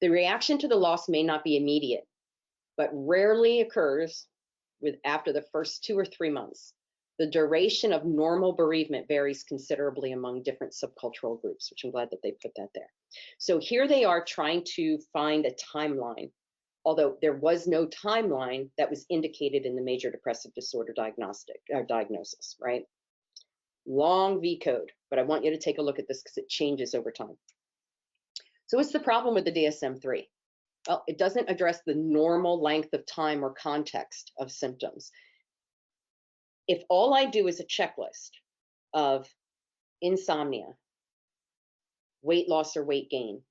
The reaction to the loss may not be immediate, but rarely occurs after the first 2 or 3 months. The duration of normal bereavement varies considerably among different subcultural groups, which I'm glad that they put that there. So here they are trying to find a timeline, although there was no timeline that was indicated in the major depressive disorder diagnosis, right? Long V code, but I want you to take a look at this because it changes over time. So what's the problem with the DSM-3? Well, it doesn't address the normal length of time or context of symptoms. If all I do is a checklist of insomnia, weight loss or weight gain,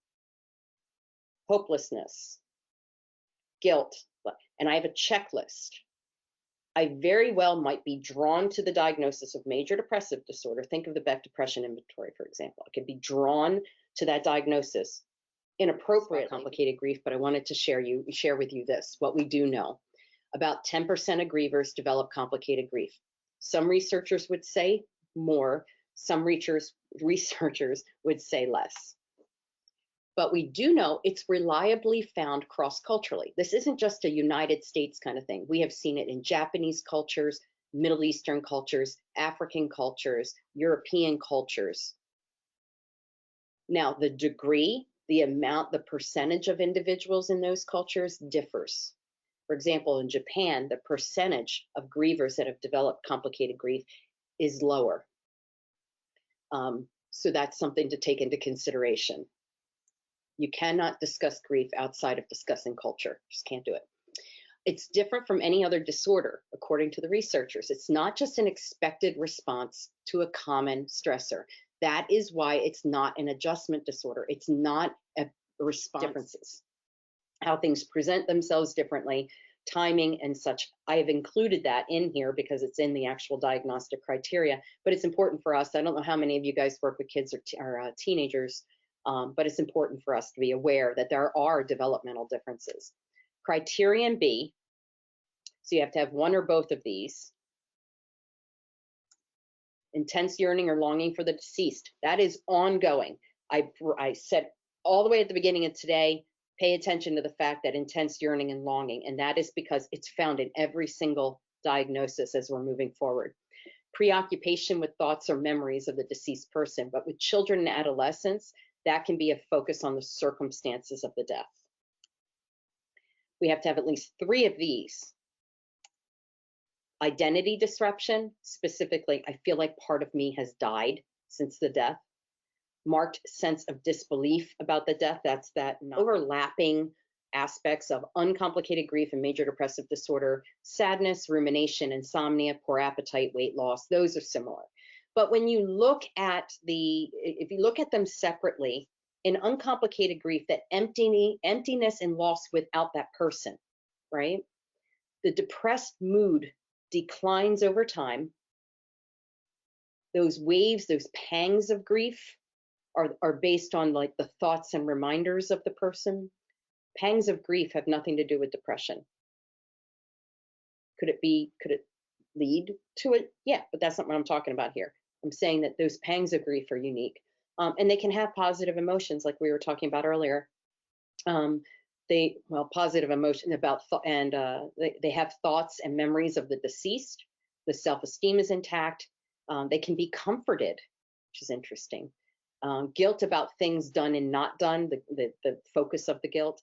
hopelessness, guilt, and I have a checklist, I very well might be drawn to the diagnosis of major depressive disorder. Think of the Beck Depression Inventory, for example. I could be drawn to that diagnosis inappropriate complicated grief, but I wanted to share with you this, what we do know. About 10% of grievers develop complicated grief. Some researchers would say more, some researchers would say less. But we do know it's reliably found cross-culturally. This isn't just a United States kind of thing. We have seen it in Japanese cultures, Middle Eastern cultures, African cultures, European cultures. Now, the degree, the amount, the percentage of individuals in those cultures differs. For example, in Japan, the percentage of grievers that have developed complicated grief is lower. So that's something to take into consideration. You cannot discuss grief outside of discussing culture. Just can't do it. It's different from any other disorder, according to the researchers. It's not just an expected response to a common stressor. That is why it's not an adjustment disorder. It's not a response. Differences, how things present themselves differently, timing and such. I have included that in here because it's in the actual diagnostic criteria, but it's important for us. I don't know how many of you guys work with kids or teenagers, but it's important for us to be aware that there are developmental differences. Criterion B, so you have to have one or both of these. Intense yearning or longing for the deceased, that is ongoing. I said all the way at the beginning of today, pay attention to the fact that intense yearning and longing, and that is because it's found in every single diagnosis as we're moving forward. Preoccupation with thoughts or memories of the deceased person, but with children and adolescents, that can be a focus on the circumstances of the death. We have to have at least 3 of these. Identity disruption, specifically, I feel like part of me has died since the death. Marked sense of disbelief about the death, that's that overlapping aspects of uncomplicated grief and major depressive disorder, sadness, rumination, insomnia, poor appetite, weight loss, those are similar. But when you look at if you look at them separately, in uncomplicated grief, that emptiness and loss without that person, right? The depressed mood declines over time. Those waves, those pangs of grief are based on like the thoughts and reminders of the person. Pangs of grief have nothing to do with depression. Could it lead to it? Yeah, but that's not what I'm talking about here. I'm saying that those pangs of grief are unique. And they can have positive emotions like we were talking about earlier. Positive emotion about, they have thoughts and memories of the deceased. The self-esteem is intact. They can be comforted, which is interesting. Guilt about things done and not done, the focus of the guilt,